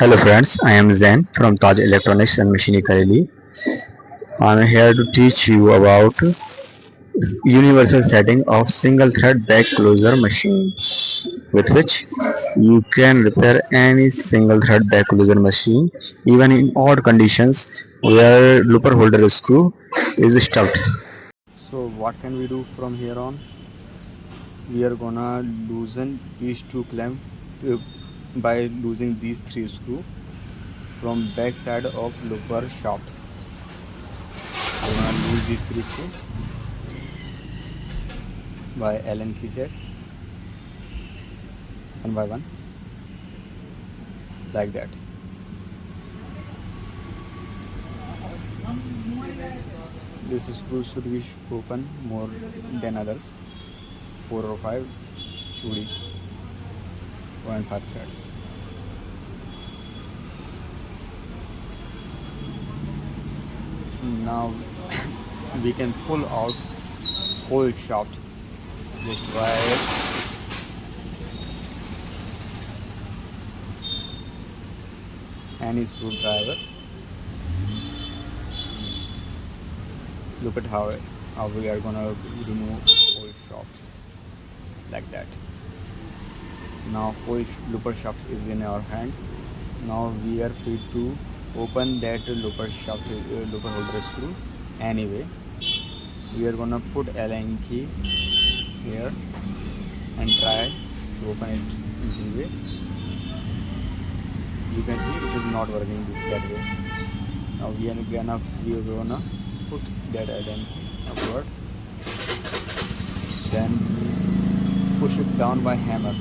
Hello friends, I am Zain from Taj Electronics and Machinery Kareli. I am here to teach you about universal setting of single thread back closure machine with which you can repair any single thread back closure machine even in odd conditions where looper holder screw is stuffed. So what can we do from here on? We are gonna loosen these two clamps by losing these three screws from back side of looper shaft. We're gonna lose these three screws by Allen key set one by one like that. This screw should be open more than others. 4 or 5 should be 1.5 threads. Now we can pull out whole shaft just by any screwdriver. Look at how we are gonna remove whole shaft like that. Now whole looper shaft is in our hand. Now we are free to open that looper shaft looper holder screw anyway. We are gonna put Allen key here and try to open it anyway. You can see it is not working that way. Now we are gonna put that Allen key upward, then push it down by hammer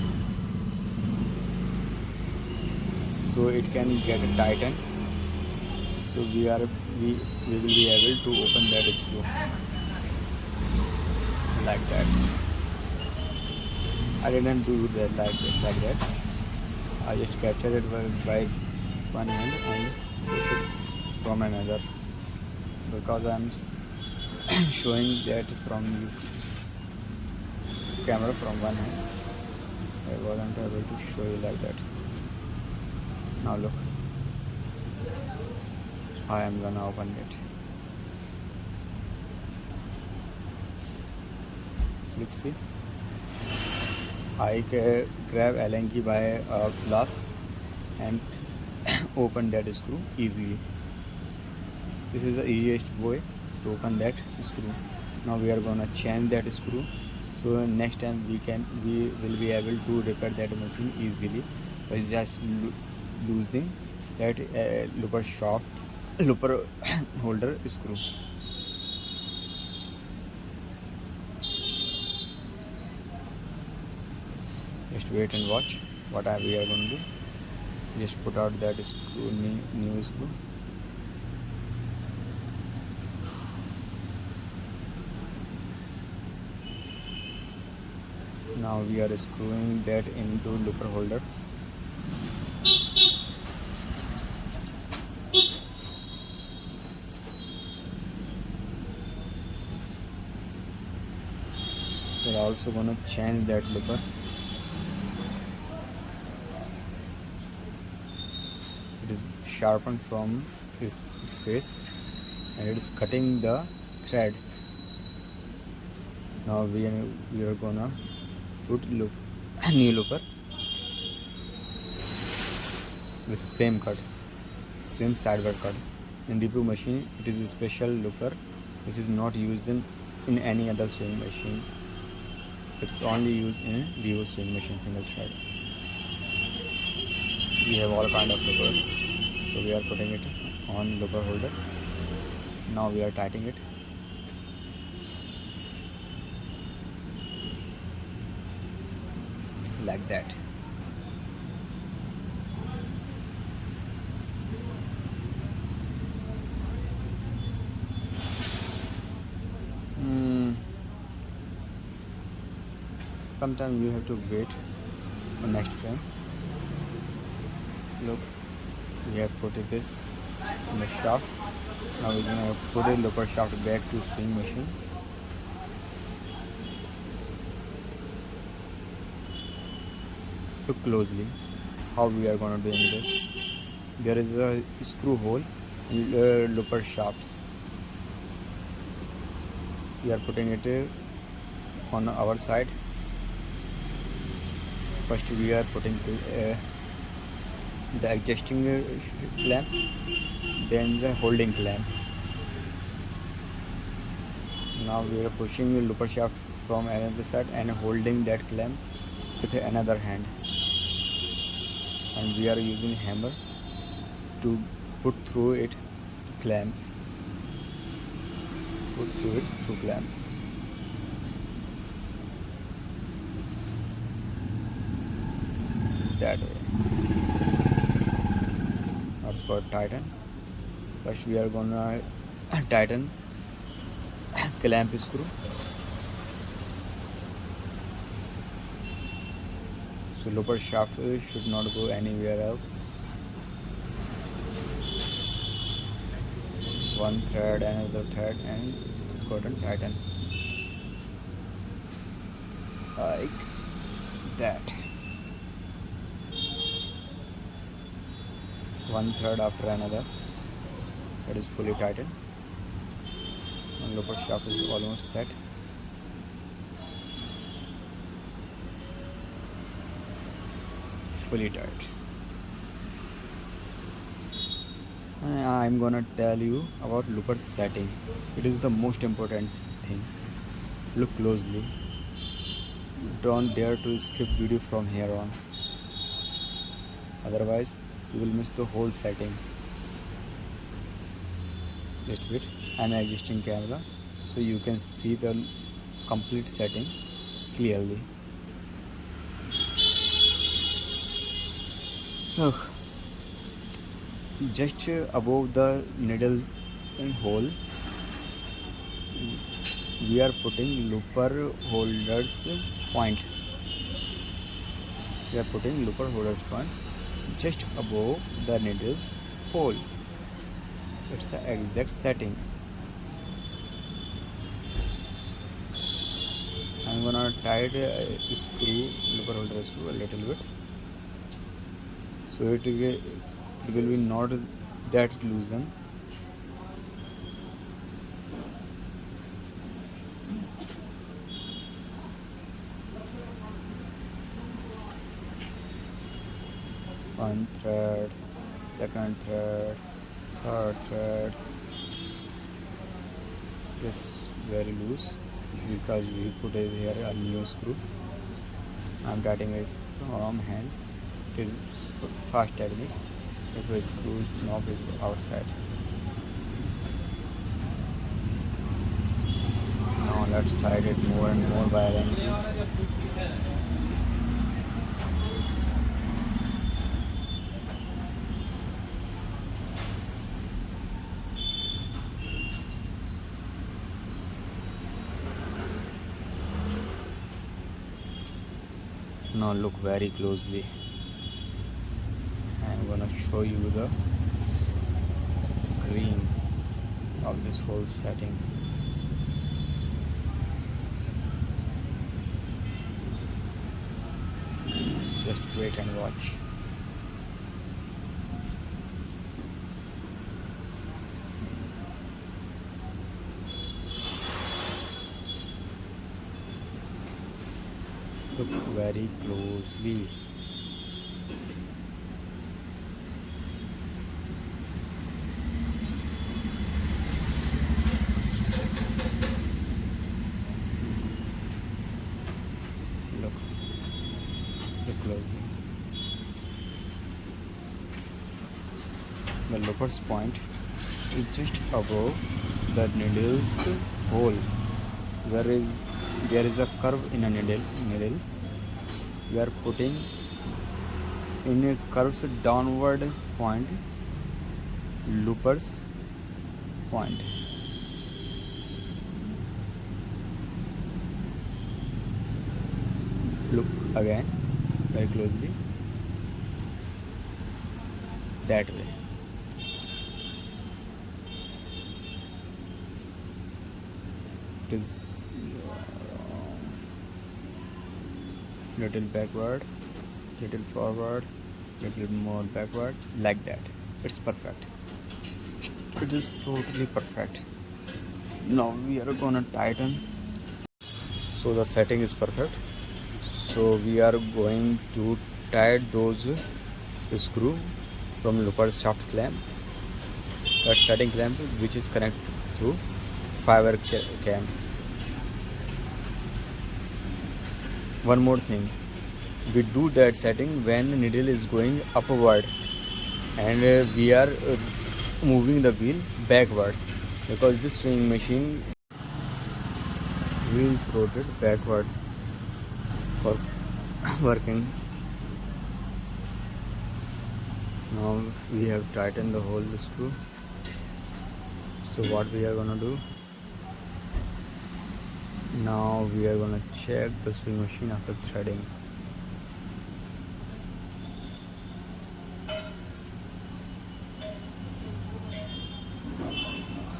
so it can get tightened. So we will be able to open that screw like that. I didn't do that like that. I just captured it by one hand and push it from another because I'm showing that from camera from one hand. I wasn't able to show you like that. Now look, I am gonna open it. Look, see, I grab Allen key by a glass and open that screw easily. This is the easiest way to open that screw. Now we are gonna change that screw, so next time we will be able to repair that machine easily by just losing that looper holder screw. Just wait and watch what we are going to do. Just put out that screw, new screw. Now we are screwing that into looper holder. We are also going to change that looper. It is sharpened from its face and it is cutting the thread. Now we are gonna put new looper with same cut, same sideward cut. In DP machine, it is a special looper which is not used in any other sewing machine. It's only used in DO sewing machine single thread. We have all kind of loopers, so we are putting it on looper holder. Now we are tightening it. Like that. Sometimes you have to wait for next frame. Look, we have put this in the shaft. Now we're gonna put a looper shaft back to sewing machine. Look closely how we are gonna do this. there is a screw hole in looper shaft. We are putting it on our side. First we are putting the adjusting clamp, then the holding clamp. Now we are pushing the looper shaft from another side and holding that clamp with another hand, and we are using hammer to put through it clamp, put through it through clamp. That way. Let's go tighten. First we are gonna tighten clamp screw. So looper shaft should not go anywhere else. One thread, another thread, and it's gotten tighten like that. One thread after another. That is fully tightened. And looper shaft is almost set. Fully tight. I'm gonna tell you about looper setting. It is the most important thing. Look closely. Don't dare to skip video from here on. Otherwise, you will miss the whole setting. Just wait. I'm adjusting camera so you can see the complete setting clearly. Ugh. Just above the needle hole, we are putting looper holders point. We are putting looper holders point just above the needle's hole. It's the exact setting. I'm gonna tight screw, looper holder screw a little bit, so it will be not that loosen. One thread, second thread, third thread. Just very loose because we put it here a new screw. I'm tightening it from hand. It is fast technique. If the screw knob is outside. Now let's tighten it more and more violently. Now look very closely. I'm gonna show you the green of this whole setting. Just wait and watch. Look very closely. Look closely. The looper's point is just above the needle's hole. There is a curve in a needle. We are putting in a curve's downward point, looper's point. Look again very closely. That way. It is little backward, little forward, little more backward, like that. It's perfect. It is totally perfect. Now we are gonna tighten. So the setting is perfect. So we are going to tighten those screw from lower shaft clamp, that setting clamp which is connected through fiber cam. One more thing, we do that setting when needle is going upward and we are moving the wheel backward, because this sewing machine wheel is rotated backward for working. Now we have tightened the whole screw. So what we are gonna do now, we are gonna check the sewing machine after threading.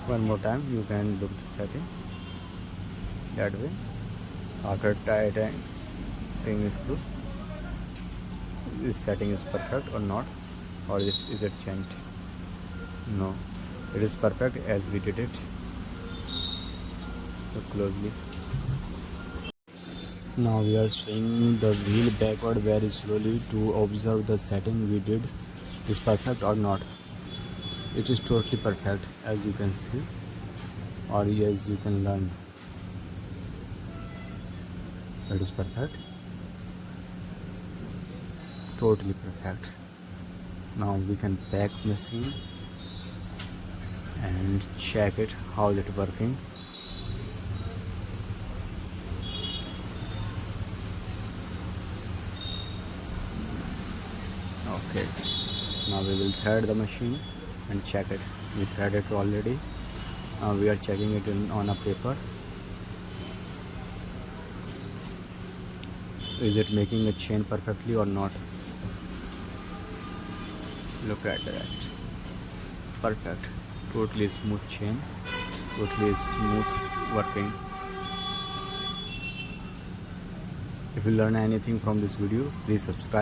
One more time you can look the setting that way. After tightening the screw, this setting is perfect or not, or is it changed? No, it is perfect as we did it. Look closely. Now we are swinging the wheel backward very slowly to observe the setting we did is perfect or not. It is totally perfect, as you can see, or as you can learn. It is perfect, totally perfect. Now we can pack machine and check it how it working. Okay, now we will thread the machine and check it. We threaded it already. Now we are checking it on a paper. Is it making a chain perfectly or not? Look at that. Perfect. Totally smooth chain. Totally smooth working. If you learn anything from this video, please subscribe.